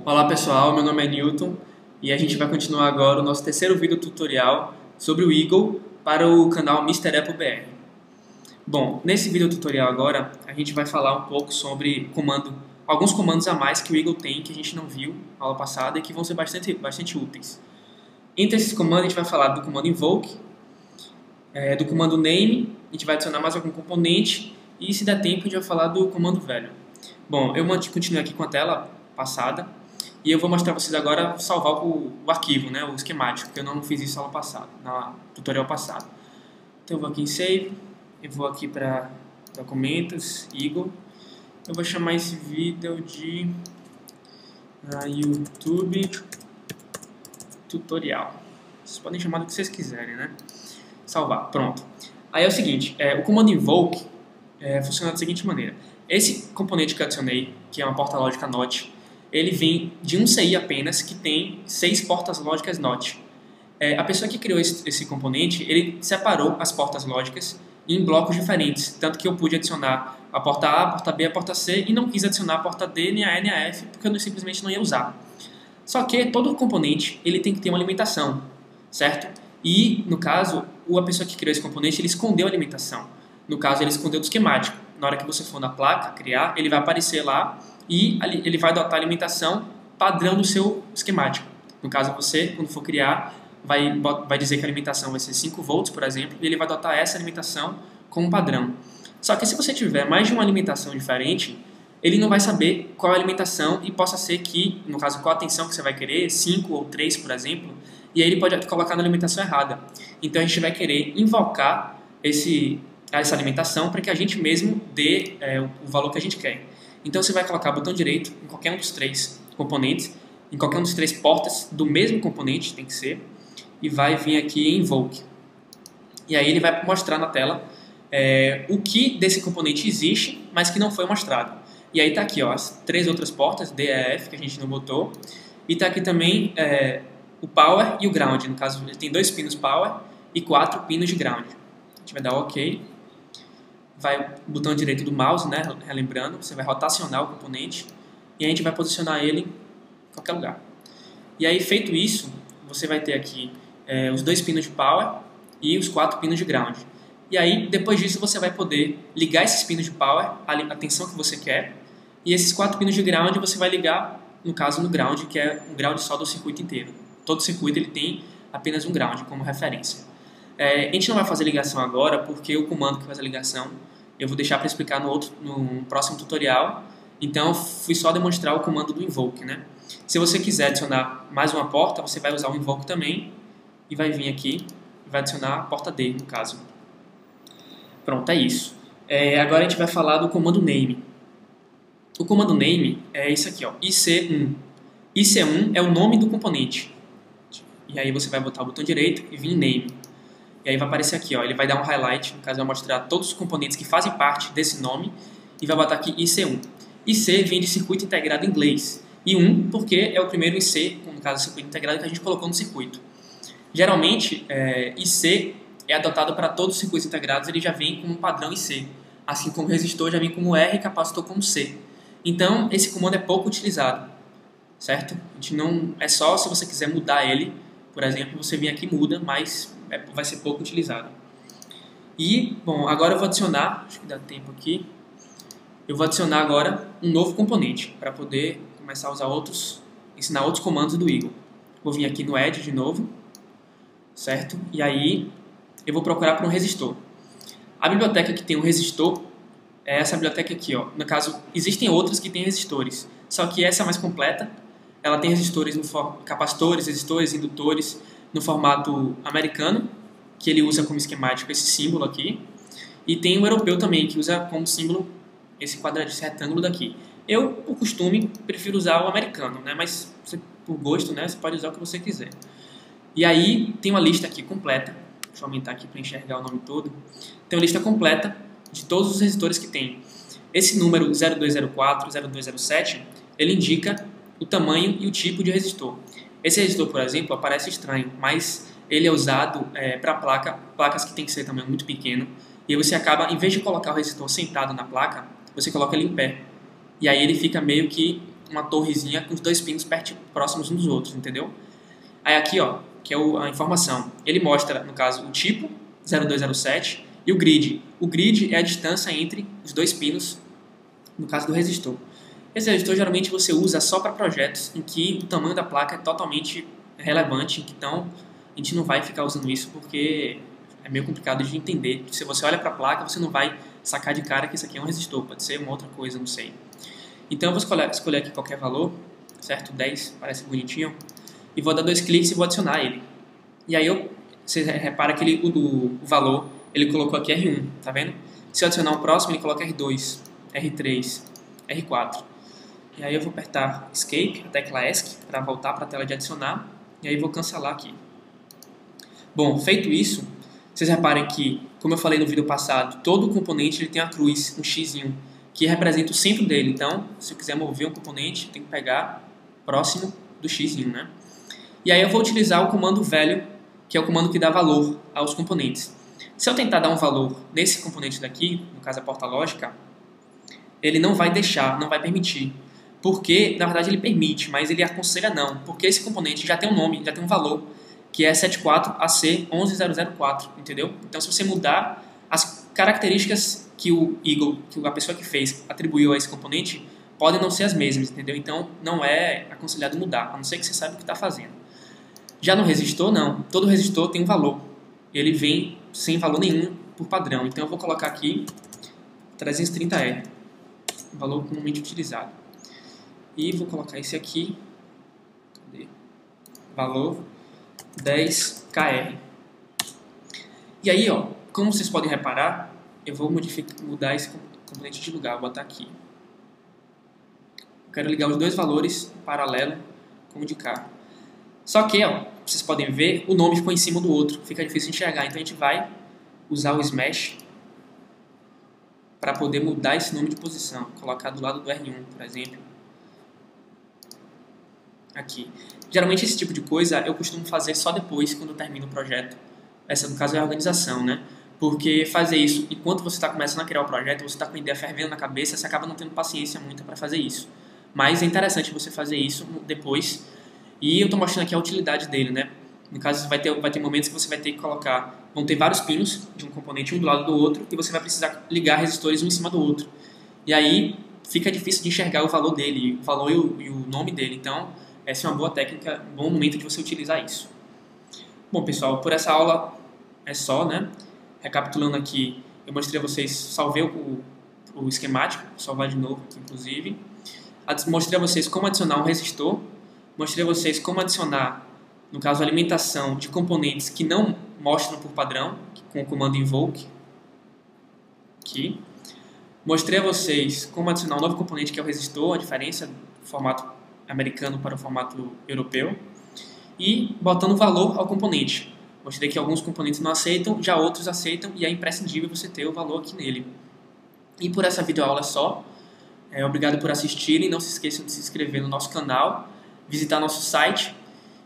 Olá pessoal, meu nome é Newton e a gente vai continuar agora o nosso terceiro vídeo tutorial sobre o Eagle para o canal Mr. Apple BR. Bom, nesse vídeo tutorial agora a gente vai falar um pouco sobre alguns comandos a mais que o Eagle tem que a gente não viu na aula passada e que vão ser bastante úteis. Entre esses comandos a gente vai falar do comando invoke, do comando name, a gente vai adicionar mais algum componente e se der tempo a gente vai falar do comando value. Bom, eu continuo aqui com a tela passada. E eu vou mostrar para vocês agora salvar o arquivo, né, o esquemático, que eu não fiz isso no tutorial passado. Então eu vou aqui em Save, eu vou aqui para Documentos, Eagle. Eu vou chamar esse vídeo de YouTube Tutorial. Vocês podem chamar do que vocês quiserem, né? Salvar, pronto. Aí é o seguinte, o comando invoke funciona da seguinte maneira. Esse componente que eu adicionei, que é uma porta lógica NOT, ele vem de um CI apenas, que tem 6 portas lógicas NOT. A pessoa que criou esse componente, ele separou as portas lógicas em blocos diferentes, tanto que eu pude adicionar a porta A, a porta B, a porta C, e não quis adicionar a porta D, nem a E, nem a F, porque eu simplesmente não ia usar. Só que todo componente ele tem que ter uma alimentação, certo? E, no caso, a pessoa que criou esse componente, ele escondeu a alimentação. No caso, ele escondeu do esquemático. Na hora que você for na placa criar, ele vai aparecer lá e ele vai adotar a alimentação padrão do seu esquemático. No caso, você, quando for criar, vai dizer que a alimentação vai ser 5 volts, por exemplo, e ele vai adotar essa alimentação como padrão. Só que se você tiver mais de uma alimentação diferente, ele não vai saber qual é a alimentação e possa ser que, no caso, qual a tensão que você vai querer, 5 ou 3, por exemplo, e aí ele pode colocar na alimentação errada. Então a gente vai querer invocar essa alimentação para que a gente mesmo dê o valor que a gente quer. Então você vai colocar o botão direito em qualquer um dos 3 componentes, em qualquer um dos 3 portas do mesmo componente, tem que ser, e vai vir aqui em invoke. E aí ele vai mostrar na tela o que desse componente existe, mas que não foi mostrado. E aí está aqui ó, as 3 outras portas, D, E, F, que a gente não botou, e está aqui também o power e o ground. No caso, ele tem 2 pinos power e 4 pinos de ground. A gente vai dar OK. Vai o botão direito do mouse, né, relembrando, você vai rotacionar o componente e a gente vai posicionar ele em qualquer lugar. E aí, feito isso, você vai ter aqui os 2 pinos de power e os 4 pinos de ground. E aí, depois disso, você vai poder ligar esses pinos de power à tensão que você quer, e esses 4 pinos de ground você vai ligar, no caso, no ground, que é um ground só do circuito inteiro. Todo circuito ele tem apenas um ground como referência. A gente não vai fazer ligação agora, porque o comando que faz a ligação eu vou deixar para explicar no próximo tutorial. Então, fui só demonstrar o comando do invoke, né? Se você quiser adicionar mais uma porta, você vai usar o invoke também e vai vir aqui e vai adicionar a porta D, no caso. Pronto, é isso. Agora a gente vai falar do comando name. O comando name é isso aqui, ó, IC1. IC1 é o nome do componente. E aí você vai botar o botão direito e vir em name. E aí vai aparecer aqui, ó, ele vai dar um highlight, no caso vai mostrar todos os componentes que fazem parte desse nome e vai botar aqui IC1. IC vem de circuito integrado em inglês. E 1 porque é o primeiro IC, no caso circuito integrado, que a gente colocou no circuito. Geralmente, IC é adotado para todos os circuitos integrados, ele já vem como padrão IC. Assim como o resistor já vem como R e capacitor como C. Então, esse comando é pouco utilizado, certo? A gente não, é só se você quiser mudar ele, por exemplo, você vem aqui e muda, mas vai ser pouco utilizado. E, bom, agora eu vou adicionar, acho que dá tempo aqui, eu vou adicionar agora um novo componente, para poder começar a usar ensinar outros comandos do Eagle. Vou vir aqui no Add de novo, certo? E aí, eu vou procurar por um resistor. A biblioteca que tem um resistor é essa biblioteca aqui, ó. No caso, existem outras que têm resistores, só que essa é mais completa. Ela tem resistores, capacitores, resistores, indutores, no formato americano, que ele usa como esquemático esse símbolo aqui. E tem o europeu também, que usa como símbolo esse quadradinho, esse retângulo daqui. Eu, por costume, prefiro usar o americano, né? Mas por gosto, né? Você pode usar o que você quiser. E aí tem uma lista aqui completa. Deixa eu aumentar aqui para enxergar o nome todo. Tem uma lista completa de todos os resistores que tem. Esse número 0204, 0207, ele indica o tamanho e o tipo de resistor. Esse resistor, por exemplo, aparece estranho, mas ele é usado para placas que tem que ser tamanho muito pequeno, e aí você acaba, em vez de colocar o resistor sentado na placa, você coloca ele em pé. E aí ele fica meio que uma torrezinha com os dois pinos próximos uns dos outros, entendeu? Aí aqui, ó, que é a informação. Ele mostra, no caso, o tipo 0207 e o grid. O grid é a distância entre os dois pinos, no caso do resistor. Esse resistor geralmente você usa só para projetos em que o tamanho da placa é totalmente relevante, então a gente não vai ficar usando isso porque é meio complicado de entender. Se você olha para a placa, você não vai sacar de cara que isso aqui é um resistor, pode ser uma outra coisa, não sei. Então eu vou escolher aqui qualquer valor, certo? 10, parece bonitinho. E vou dar 2 cliques e vou adicionar ele. E aí você repara que o valor, ele colocou aqui R1, tá vendo? Se eu adicionar o próximo, ele coloca R2, R3, R4. E aí eu vou apertar Escape, a tecla ESC, para voltar para a tela de adicionar. E aí vou cancelar aqui. Bom, feito isso, vocês reparem que, como eu falei no vídeo passado, todo componente ele tem a cruz, um xzinho, que representa o centro dele. Então, se eu quiser mover um componente, tem que pegar próximo do xzinho, né? E aí eu vou utilizar o comando velho, que é o comando que dá valor aos componentes. Se eu tentar dar um valor nesse componente daqui, no caso a porta lógica, ele não vai deixar, não vai permitir. Porque, na verdade, ele permite, mas ele aconselha não. Porque esse componente já tem um nome, já tem um valor, que é 74AC11004, entendeu? Então, se você mudar as características que o Eagle, que a pessoa que fez, atribuiu a esse componente, podem não ser as mesmas, entendeu? Então, não é aconselhado mudar, a não ser que você saiba o que está fazendo. Já no resistor, não. Todo resistor tem um valor. Ele vem sem valor nenhum por padrão. Então, eu vou colocar aqui 330R, um valor comumente utilizado. E vou colocar esse aqui, cadê? Valor 10KR. E aí, ó, como vocês podem reparar, eu vou mudar esse componente de lugar, vou botar aqui. Eu quero ligar os dois valores em paralelo com o de cá. Só que, ó, vocês podem ver, o nome ficou em cima do outro, fica difícil de enxergar. Então a gente vai usar o Smash para poder mudar esse nome de posição. Colocar do lado do R1, por exemplo. Aqui. Geralmente esse tipo de coisa eu costumo fazer só depois, quando eu termino o projeto. Essa, no caso, é a organização, né? Porque fazer isso enquanto você está começando a criar o projeto, você está com a ideia fervendo na cabeça, você acaba não tendo paciência muita para fazer isso. Mas é interessante você fazer isso depois. E eu estou mostrando aqui a utilidade dele, né? No caso, vai ter momentos que você vai ter que colocar... Vão ter vários pinos de um componente um do lado do outro e você vai precisar ligar resistores um em cima do outro. E aí fica difícil de enxergar o valor dele, o valor e o nome dele. Então, essa é uma boa técnica, um bom momento de você utilizar isso. Bom, pessoal, por essa aula é só, né? Recapitulando aqui, eu mostrei a vocês, salvei o esquemático, vou salvar de novo aqui, inclusive. Mostrei a vocês como adicionar um resistor. Mostrei a vocês como adicionar, no caso, a alimentação de componentes que não mostram por padrão, com o comando invoke. Aqui. Mostrei a vocês como adicionar um novo componente que é o resistor, a diferença do formato americano para o formato europeu. E botando valor ao componente. Mostrei que alguns componentes não aceitam, já outros aceitam, e é imprescindível você ter o valor aqui nele. E por essa videoaula só, obrigado por assistirem, não se esqueçam de se inscrever no nosso canal, visitar nosso site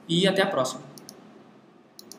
e até a próxima.